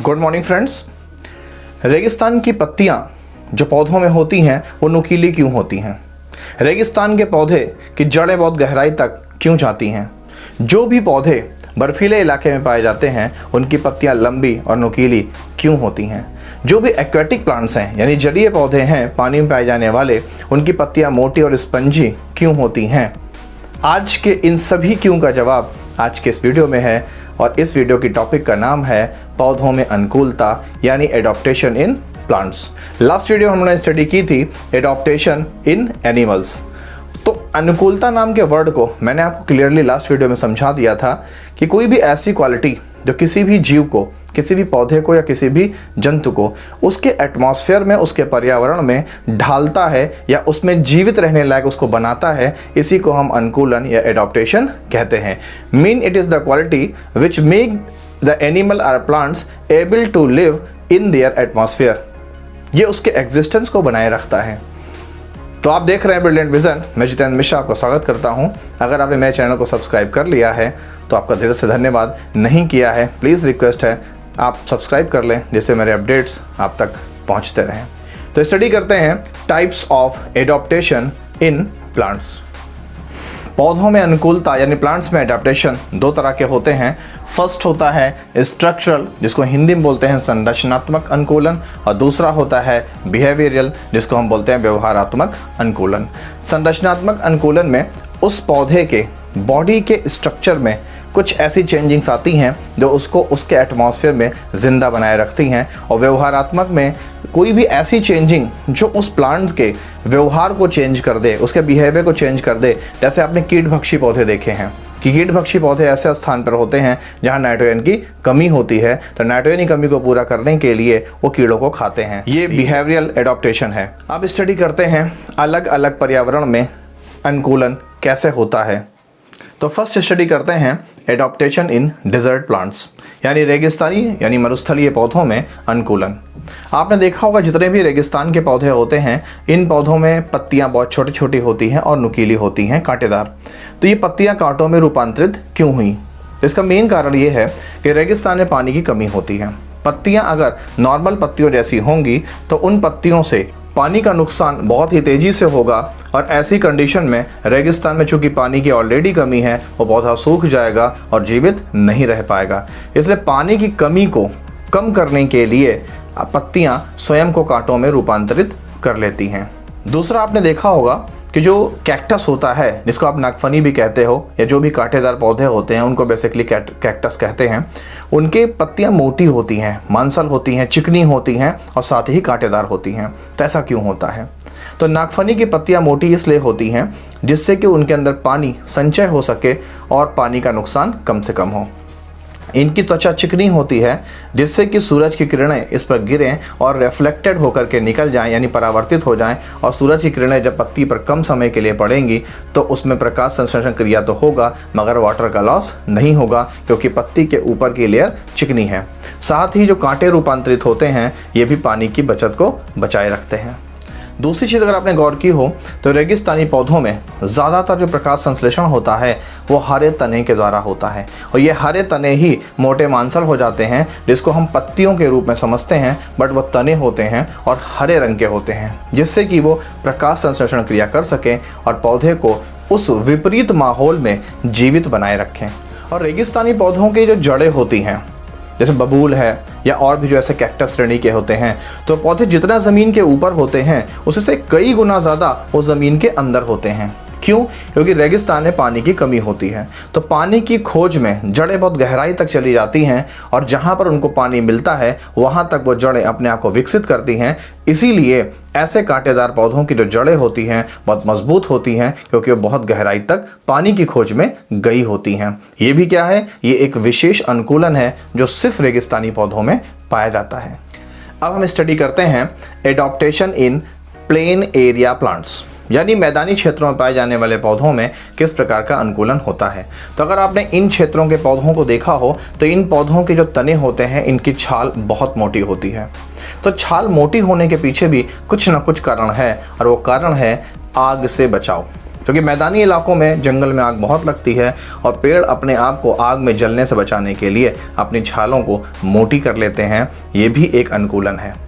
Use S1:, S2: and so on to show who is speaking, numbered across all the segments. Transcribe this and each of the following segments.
S1: Good morning friends. रेगिस्तान की पत्तियां जो पौधों में होती हैं वो नुकीली क्यों होती हैं? रेगिस्तान के पौधे की जड़ें बहुत गहराई तक क्यों जाती हैं? जो भी पौधे बर्फीले इलाके में पाए जाते हैं उनकी पत्तियां लंबी और नुकीली क्यों होती हैं? जो भी एक्वेटिक प्लांट्स हैं यानी जलीय पौधे हैं, पानी में पाए जाने वाले, उनकी पत्तियां मोटी और स्पंजी क्यों होती हैं? आज के इन सभी क्यों का जवाब आज के इस वीडियो में है और इस वीडियो की टॉपिक का नाम है पौधों में अनुकूलता यानी adaptation in plants. Last video हमने स्टडी की थी एडॉप्टेशन इन एनिमल्स। तो अनुकूलता नाम के वर्ड को मैंने आपको क्लियरली लास्ट वीडियो में समझा दिया था कि कोई भी ऐसी क्वालिटी जो किसी भी जीव को, किसी भी पौधे को या किसी भी जंतु को उसके एटमॉस्फेयर में, उसके पर्यावरण में ढालता है या उसमें जीवित रहने लायक उसको बनाता है, इसी को हम अनुकूलन या एडॉप्टेशन कहते हैं। Mean it is the quality which make the animal और plants able to live in their atmosphere. ये उसके एग्जिस्टेंस को बनाए रखता है। तो आप देख रहे हैं ब्रिलियंट विजन। मैं जितेंद्र मिश्रा आपका स्वागत करता हूं। अगर आपने मेरे चैनल को सब्सक्राइब कर लिया है तो आपका दिल से धन्यवाद। नहीं किया है प्लीज़ रिक्वेस्ट है आप सब्सक्राइब कर लें जिससे मेरे अपडेट्स आप तक पहुंचते रहें। तो स्टडी करते हैं types of adaptation in plants. पौधों में अनुकूलता यानी प्लांट्स में एडाप्टेशन दो तरह के होते हैं। फर्स्ट होता है स्ट्रक्चरल, जिसको हिंदी में बोलते हैं संरचनात्मक अनुकूलन, और दूसरा होता है बिहेवियरल, जिसको हम बोलते हैं व्यवहारात्मक अनुकूलन। संरचनात्मक अनुकूलन में उस पौधे के बॉडी के स्ट्रक्चर में कुछ ऐसी चेंजिंग्स आती हैं जो उसको उसके एटमॉस्फेयर में ज़िंदा बनाए रखती हैं, और व्यवहारात्मक में कोई भी ऐसी चेंजिंग जो उस प्लांट्स के व्यवहार को चेंज कर दे, उसके बिहेवियर को चेंज कर दे। जैसे आपने कीटभक्षी पौधे देखे हैं कि कीटभक्षी पौधे ऐसे स्थान पर होते हैं जहां नाइट्रोजन की कमी होती है, तो नाइट्रोजन की कमी को पूरा करने के लिए वो कीड़ों को खाते हैं। ये बिहेवियरल एडॉप्टेशन है। अब स्टडी करते हैं अलग अलग पर्यावरण में अनुकूलन कैसे होता है। तो फर्स्ट स्टडी करते हैं एडॉप्टेशन इन डिजर्ट प्लांट्स यानी रेगिस्तानी यानी मरुस्थलीय पौधों में अनुकूलन। आपने देखा होगा जितने भी रेगिस्तान के पौधे होते हैं इन पौधों में पत्तियां बहुत छोटी छोटी होती हैं और नुकीली होती हैं, कांटेदार। तो ये पत्तियां कांटों में रूपांतरित क्यों हुई? इसका मेन कारण ये है कि रेगिस्तान में पानी की कमी होती है। पत्तियां अगर नॉर्मल पत्तियों जैसी होंगी तो उन पत्तियों से पानी का नुकसान बहुत ही तेज़ी से होगा, और ऐसी कंडीशन में रेगिस्तान में चूंकि पानी की ऑलरेडी कमी है वो पौधा सूख जाएगा और जीवित नहीं रह पाएगा। इसलिए पानी की कमी को कम करने के लिए पत्तियां स्वयं को कांटों में रूपांतरित कर लेती हैं। दूसरा आपने देखा होगा कि जो कैक्टस होता है, जिसको आप नागफनी भी कहते हो, या जो भी कांटेदार पौधे होते हैं उनको बेसिकली कैक्टस कहते हैं, उनके पत्तियां मोटी होती हैं, मांसल होती हैं, चिकनी होती हैं और साथ ही कांटेदार होती हैं। तो ऐसा क्यों होता है? तो नागफनी की पत्तियां मोटी इसलिए होती हैं जिससे कि उनके अंदर पानी संचय हो सके और पानी का नुकसान कम से कम हो। इनकी त्वचा चिकनी होती है जिससे कि सूरज की किरणें इस पर गिरें और रिफ्लेक्टेड होकर के निकल जाएं यानी परावर्तित हो जाएं, और सूरज की किरणें जब पत्ती पर कम समय के लिए पड़ेंगी तो उसमें प्रकाश संश्लेषण क्रिया तो होगा मगर वाटर का लॉस नहीं होगा क्योंकि पत्ती के ऊपर की लेयर चिकनी है। साथ ही जो कांटे रूपांतरित होते हैं ये भी पानी की बचत को बचाए रखते हैं। दूसरी चीज़ अगर आपने गौर की हो तो रेगिस्तानी पौधों में ज़्यादातर जो प्रकाश संश्लेषण होता है वो हरे तने के द्वारा होता है, और ये हरे तने ही मोटे मांसल हो जाते हैं जिसको हम पत्तियों के रूप में समझते हैं, बट वो तने होते हैं और हरे रंग के होते हैं जिससे कि वो प्रकाश संश्लेषण क्रिया कर सकें और पौधे को उस विपरीत माहौल में जीवित बनाए रखें। और रेगिस्तानी पौधों की जो जड़ें होती हैं जैसे बबूल है या और भी जो ऐसे कैक्टस श्रेणी के होते हैं, तो पौधे जितना ज़मीन के ऊपर होते हैं उससे कई गुना ज़्यादा वो ज़मीन के अंदर होते हैं। क्यों? क्योंकि रेगिस्तान में पानी की कमी होती है, तो पानी की खोज में जड़ें बहुत गहराई तक चली जाती हैं और जहाँ पर उनको पानी मिलता है वहाँ तक वो जड़ें अपने आप को विकसित करती हैं। इसीलिए ऐसे कांटेदार पौधों की जो जड़ें होती हैं बहुत मजबूत होती हैं क्योंकि वो बहुत गहराई तक पानी की खोज में गई होती हैं। ये भी क्या है? ये एक विशेष अनुकूलन है जो सिर्फ रेगिस्तानी पौधों में पाया जाता है। अब हम स्टडी करते हैं एडॉप्टेशन इन प्लेन एरिया प्लांट्स यानी मैदानी क्षेत्रों में पाए जाने वाले पौधों में किस प्रकार का अनुकूलन होता है। तो अगर आपने इन क्षेत्रों के पौधों को देखा हो तो इन पौधों के जो तने होते हैं इनकी छाल बहुत मोटी होती है। तो छाल मोटी होने के पीछे भी कुछ ना कुछ कारण है और वो कारण है आग से बचाव। क्योंकि मैदानी इलाकों में जंगल में आग बहुत लगती है और पेड़ अपने आप को आग में जलने से बचाने के लिए अपनी छालों को मोटी कर लेते हैं। ये भी एक अनुकूलन है।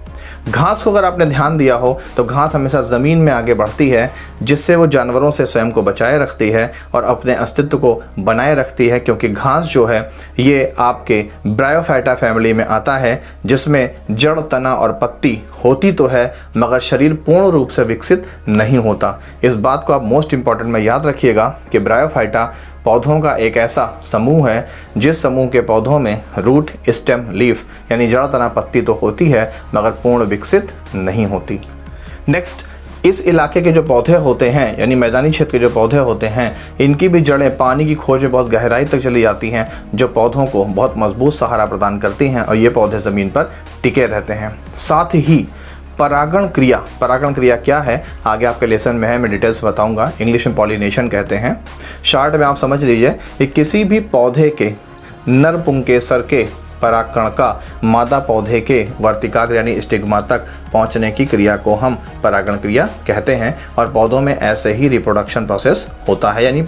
S1: घास को अगर आपने ध्यान दिया हो तो घास हमेशा ज़मीन में आगे बढ़ती है, जिससे वो जानवरों से स्वयं को बचाए रखती है और अपने अस्तित्व को बनाए रखती है, क्योंकि घास जो है ये आपके ब्रायोफाइटा फैमिली में आता है, जिसमें जड़, तना और पत्ती होती तो है मगर शरीर पूर्ण रूप से विकसित नहीं होता। इस बात को आप मोस्ट इम्पॉर्टेंट में याद रखिएगा कि ब्रायोफाइटा पौधों का एक ऐसा समूह है जिस समूह के पौधों में रूट, स्टेम, लीफ यानी जड़, तना, पत्ती तो होती है मगर पूर्ण विकसित नहीं होती। नेक्स्ट, इस इलाके के जो पौधे होते हैं यानी मैदानी क्षेत्र के जो पौधे होते हैं, इनकी भी जड़ें पानी की खोज में बहुत गहराई तक चली जाती हैं, जो पौधों को बहुत मजबूत सहारा प्रदान करती हैं और ये पौधे ज़मीन पर टिके रहते हैं। साथ ही परागण क्रिया क्या है आगे आपके लेसन में है, मैं डिटेल्स बताऊंगा। इंग्लिश में पॉलिनेशन कहते हैं। शॉर्ट में आप समझ लीजिए कि किसी भी पौधे के नर पुंकेसर के परागकण का मादा पौधे के वर्तिकाग्र यानी स्टिग्मा तक पहुंचने की क्रिया को हम परागण क्रिया कहते हैं और पौधों में ऐसे ही रिप्रोडक्शन प्रोसेस होता है यानी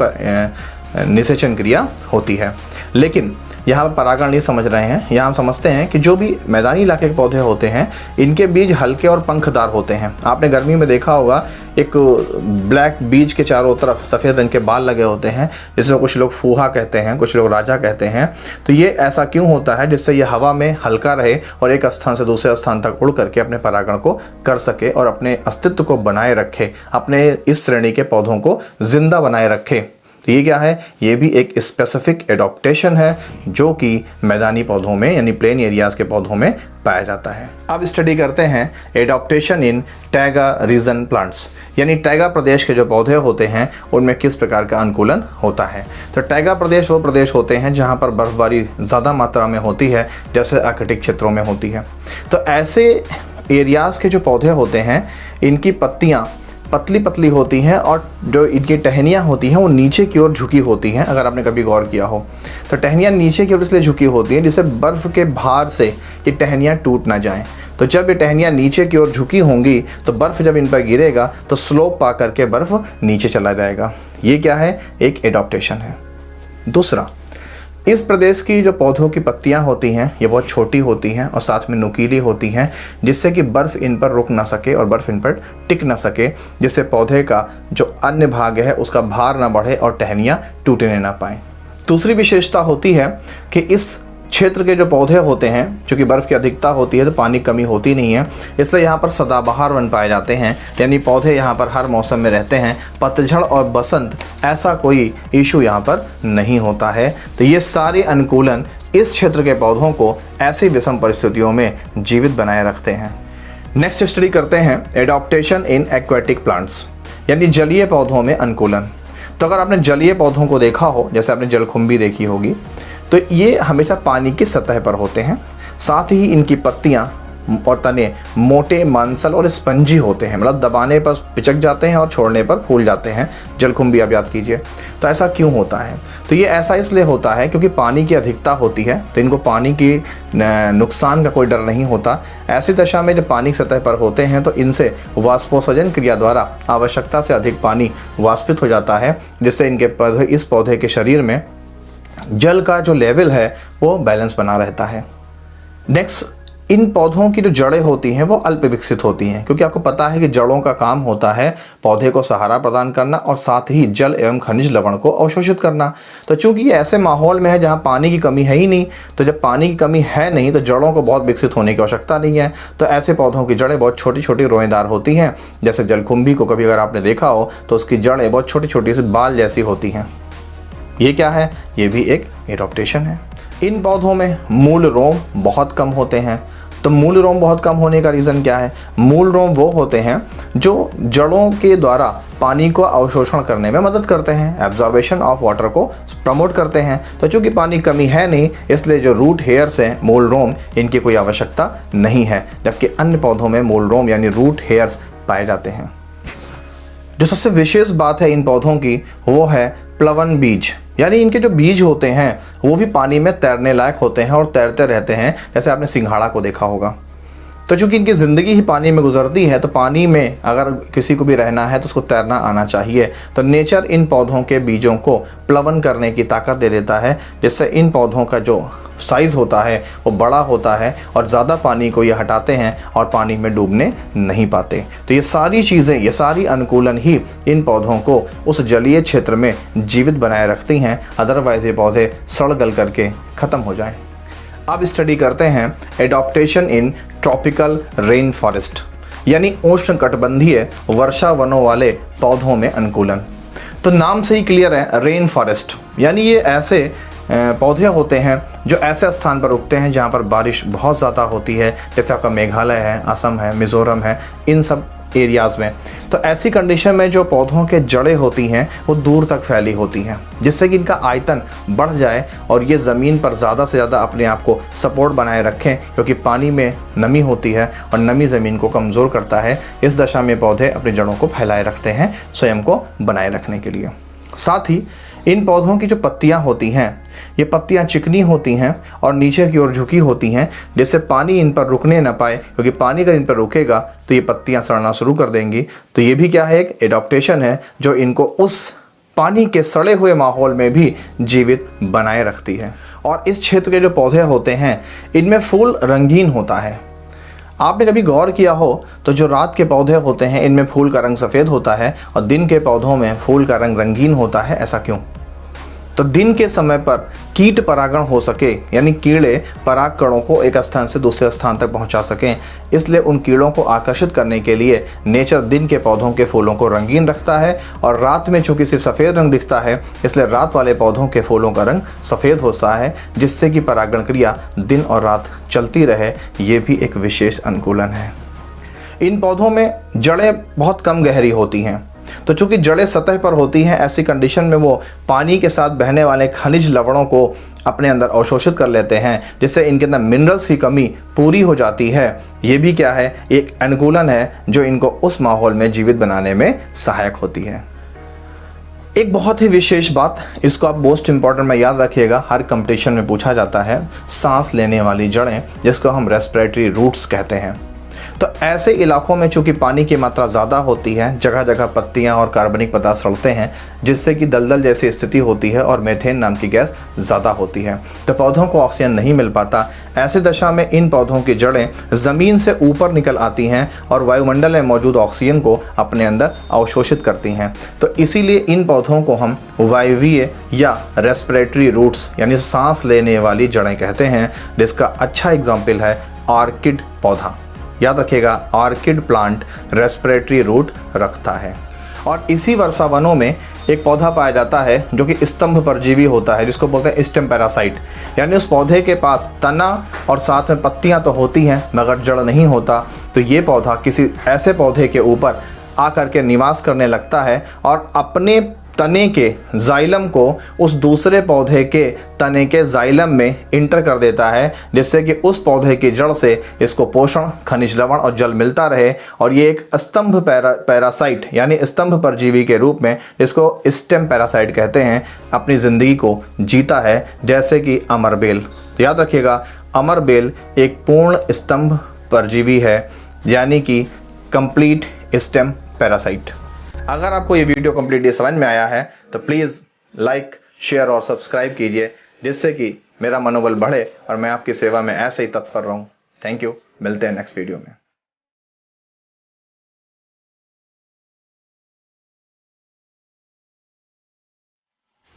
S1: निषेचन क्रिया होती है। लेकिन यहाँ पर परागण नहीं समझ रहे हैं, यहाँ हम समझते हैं कि जो भी मैदानी इलाके के पौधे होते हैं इनके बीज हल्के और पंखदार होते हैं। आपने गर्मी में देखा होगा एक ब्लैक बीज के चारों तरफ सफ़ेद रंग के बाल लगे होते हैं, जिसमें कुछ लोग फूहा कहते हैं, कुछ लोग राजा कहते हैं। तो ये ऐसा क्यों होता है? जिससे ये हवा में हल्का रहे और एक स्थान से दूसरे स्थान तक उड़ करके अपने परागण को कर सके और अपने अस्तित्व को बनाए रखे, अपने इस श्रेणी के पौधों को जिंदा बनाए रखे। तो ये क्या है? ये भी एक स्पेसिफिक एडॉप्टेशन है जो कि मैदानी पौधों में यानी प्लेन एरियाज़ के पौधों में पाया जाता है। अब स्टडी करते हैं एडॉप्टेशन इन टैगा रीजन प्लांट्स, यानी टैगा प्रदेश के जो पौधे होते हैं उनमें किस प्रकार का अनुकूलन होता है। तो टैगा प्रदेश वो प्रदेश होते हैं जहाँ पर बर्फबारी ज़्यादा मात्रा में होती है, जैसे आर्कटिक क्षेत्रों में होती है। तो ऐसे एरियाज़ के जो पौधे होते हैं इनकी पत्तियाँ पतली पतली होती हैं और जो इनकी टहनियाँ होती हैं वो नीचे की ओर झुकी होती हैं। अगर आपने कभी गौर किया हो तो टहनियाँ नीचे की ओर इसलिए झुकी होती हैं जिससे बर्फ़ के भार से ये टहनियाँ टूट ना जाएं। तो जब ये टहनियाँ नीचे की ओर झुकी होंगी तो बर्फ़ जब इन पर गिरेगा तो स्लोप पा करके बर्फ़ नीचे चला जाएगा। ये क्या है? एक एडॉप्टेशन है। दूसरा, इस प्रदेश की जो पौधों की पत्तियां होती हैं ये बहुत छोटी होती हैं और साथ में नुकीली होती हैं, जिससे कि बर्फ़ इन पर रुक ना सके और बर्फ़ इन पर टिक ना सके, जिससे पौधे का जो अन्य भाग है उसका भार ना बढ़े और टहनियाँ टूटने ना पाएँ। दूसरी विशेषता होती है कि इस क्षेत्र के जो पौधे होते हैं, चूँकि बर्फ़ की अधिकता होती है तो पानी की कमी होती नहीं है, इसलिए यहाँ पर सदाबहार वन पाए जाते हैं, यानी पौधे यहाँ पर हर मौसम में रहते हैं। पतझड़ और बसंत ऐसा कोई इशू यहाँ पर नहीं होता है। तो ये सारे अनुकूलन इस क्षेत्र के पौधों को ऐसी विषम परिस्थितियों में जीवित बनाए रखते हैं। नेक्स्ट स्टडी करते हैं एडॉप्टेशन इन एक्वेटिक प्लांट्स, यानी जलीय पौधों में अनुकूलन। तो अगर आपने जलीय पौधों को देखा हो, जैसे आपने जलकुंभी देखी होगी, तो ये हमेशा पानी की सतह पर होते हैं। साथ ही इनकी पत्तियां और तने मोटे, मांसल और स्पंजी होते हैं, मतलब दबाने पर पिचक जाते हैं और छोड़ने पर फूल जाते हैं। जलकुंभी आप याद कीजिए। तो ऐसा क्यों होता है? तो ये ऐसा इसलिए होता है क्योंकि पानी की अधिकता होती है, तो इनको पानी की नुकसान का कोई डर नहीं होता। ऐसी दशा में जब पानी की सतह पर होते हैं तो इनसे वाष्पोत्सर्जन क्रिया द्वारा आवश्यकता से अधिक पानी वाष्पित हो जाता है, जिससे इस पौधे के शरीर में जल का जो लेवल है वो बैलेंस बना रहता है। नेक्स्ट, इन पौधों की जो जड़ें होती हैं वो अल्प विकसित होती हैं, क्योंकि आपको पता है कि जड़ों का काम होता है पौधे को सहारा प्रदान करना और साथ ही जल एवं खनिज लवण को अवशोषित करना। तो चूंकि ये ऐसे माहौल में है जहाँ पानी की कमी है ही नहीं, तो जब पानी की कमी है नहीं तो जड़ों को बहुत विकसित होने की आवश्यकता नहीं है। तो ऐसे पौधों की जड़ें बहुत छोटी छोटी रोएदार होती हैं। जैसे जलकुंभी को कभी अगर आपने देखा हो तो उसकी जड़ें बहुत छोटी छोटी सी बाल जैसी होती हैं। ये क्या है? ये भी एक एडॉप्टेशन है। इन पौधों में मूल रोम बहुत कम होते हैं। तो मूल रोम बहुत कम होने का रीज़न क्या है? मूल रोम वो होते हैं जो जड़ों के द्वारा पानी को अवशोषण करने में मदद करते हैं, एब्जॉर्बेशन ऑफ वाटर को प्रमोट करते हैं। तो चूँकि पानी कमी है नहीं, इसलिए जो रूट हेयर्स हैं, मूल रोम, इनकी कोई आवश्यकता नहीं है, जबकि अन्य पौधों में मूल रोम यानी रूट हेयर्स पाए जाते हैं। जो सबसे विशेष बात है इन पौधों की वो है प्लवन बीज, यानी इनके जो बीज होते हैं वो भी पानी में तैरने लायक होते हैं और तैरते रहते हैं। जैसे आपने सिंघाड़ा को देखा होगा, तो चूंकि इनकी ज़िंदगी ही पानी में गुजरती है, तो पानी में अगर किसी को भी रहना है तो उसको तैरना आना चाहिए। तो नेचर इन पौधों के बीजों को प्लवन करने की ताकत दे देता है, जिससे इन पौधों का जो साइज़ होता है वो बड़ा होता है और ज़्यादा पानी को ये हटाते हैं और पानी में डूबने नहीं पाते। तो ये सारी चीज़ें, ये सारी अनुकूलन ही इन पौधों को उस जलीय क्षेत्र में जीवित बनाए रखती हैं, अदरवाइज़ ये पौधे सड़ गल करके ख़त्म हो जाएं। अब स्टडी करते हैं adaptation in tropical rain forest, यानी उष्णकटिबंधीय वर्षा वनों वाले पौधों में अनुकूलन। तो नाम से ही क्लियर है, रेन फॉरेस्ट यानी ये ऐसे पौधे होते हैं जो ऐसे स्थान पर उगते हैं जहाँ पर बारिश बहुत ज़्यादा होती है, जैसे आपका मेघालय है, असम है, मिज़ोरम है, इन सब एरियाज़ में। तो ऐसी कंडीशन में जो पौधों के जड़ें होती हैं वो दूर तक फैली होती हैं, जिससे कि इनका आयतन बढ़ जाए और ये ज़मीन पर ज़्यादा से ज़्यादा अपने आप को सपोर्ट बनाए रखें, क्योंकि पानी में नमी होती है और नमी ज़मीन को कमज़ोर करता है। इस दशा में पौधे अपनी जड़ों को फैलाए रखते हैं स्वयं को बनाए रखने के लिए। साथ ही इन पौधों की जो पत्तियां होती हैं, ये पत्तियां चिकनी होती हैं और नीचे की ओर झुकी होती हैं, जिससे पानी इन पर रुकने ना पाए, क्योंकि पानी अगर इन पर रुकेगा तो ये पत्तियां सड़ना शुरू कर देंगी। तो ये भी क्या है, एक एडॉप्टेशन है जो इनको उस पानी के सड़े हुए माहौल में भी जीवित बनाए रखती है। और इस क्षेत्र के जो पौधे होते हैं इनमें फूल रंगीन होता है। आपने कभी गौर किया हो तो जो रात के पौधे होते हैं इनमें फूल का रंग सफ़ेद होता है और दिन के पौधों में फूल का रंग रंगीन होता है, ऐसा क्यों? तो दिन के समय पर कीट परागण हो सके, यानी कीड़े पराग कणों को एक स्थान से दूसरे स्थान तक पहुंचा सकें, इसलिए उन कीड़ों को आकर्षित करने के लिए नेचर दिन के पौधों के फूलों को रंगीन रखता है। और रात में चूँकि सिर्फ सफ़ेद रंग दिखता है, इसलिए रात वाले पौधों के फूलों का रंग सफ़ेद होता है, जिससे कि परागण क्रिया दिन और रात चलती रहे। ये भी एक विशेष अनुकूलन है। इन पौधों में जड़ें बहुत कम गहरी होती हैं, तो चूंकि जड़ें सतह पर होती हैं, ऐसी कंडीशन में वो पानी के साथ बहने वाले खनिज लवणों को अपने अंदर अवशोषित कर लेते हैं, जिससे इनके अंदर मिनरल्स की कमी पूरी हो जाती है। ये भी क्या है, एक अनुकूलन है जो इनको उस माहौल में जीवित बनाने में सहायक होती है। एक बहुत ही विशेष बात, इसको आप मोस्ट इंपॉर्टेंट में याद रखिएगा, हर कंपटीशन में पूछा जाता है, सांस लेने वाली जड़ें, जिसको हम रेस्पिरेटरी रूट्स कहते हैं। तो ऐसे इलाकों में चूंकि पानी की मात्रा ज़्यादा होती है, जगह जगह पत्तियां और कार्बनिक पदार्थ सड़ते हैं, जिससे कि दलदल जैसी स्थिति होती है और मीथेन नाम की गैस ज़्यादा होती है, तो पौधों को ऑक्सीजन नहीं मिल पाता। ऐसी दशा में इन पौधों की जड़ें ज़मीन से ऊपर निकल आती हैं और वायुमंडल में मौजूद ऑक्सीजन को अपने अंदर अवशोषित करती हैं। तो इसीलिए इन पौधों को हम वायवीय या रेस्पिरेटरी रूट्स यानी सांस लेने वाली जड़ें कहते हैं, जिसका अच्छा एग्जाम्पल है ऑर्किड पौधा। याद रखिएगा, ऑर्किड प्लांट रेस्पिरेटरी रूट रखता है। और इसी वर्षा वनों में एक पौधा पाया जाता है जो कि स्तंभ परजीवी होता है, जिसको बोलते हैं स्टेम पैरासाइट, यानी उस पौधे के पास तना और साथ में पत्तियां तो होती हैं मगर जड़ नहीं होता। तो ये पौधा किसी ऐसे पौधे के ऊपर आकर के निवास करने लगता है और अपने तने के जाइलम को उस दूसरे पौधे के तने के जाइलम में इंटर कर देता है, जिससे कि उस पौधे की जड़ से इसको पोषण, खनिज लवण और जल मिलता रहे। और ये एक स्तंभ पैरासाइट यानी स्तंभ परजीवी के रूप में, जिसको स्टेम पैरासाइट कहते हैं, अपनी ज़िंदगी को जीता है, जैसे कि अमरबेल। याद रखिएगा, अमरबेल एक पूर्ण स्तंभ परजीवी है, यानी कि कंप्लीट स्टेम पैरासाइट। अगर आपको ये वीडियो कंप्लीटली समझ में आया है तो प्लीज़ लाइक, शेयर और सब्सक्राइब कीजिए, जिससे कि मेरा मनोबल बढ़े और मैं आपकी सेवा में ऐसे ही तत्पर रहूं। Thank you. मिलते हैं नेक्स्ट वीडियो में।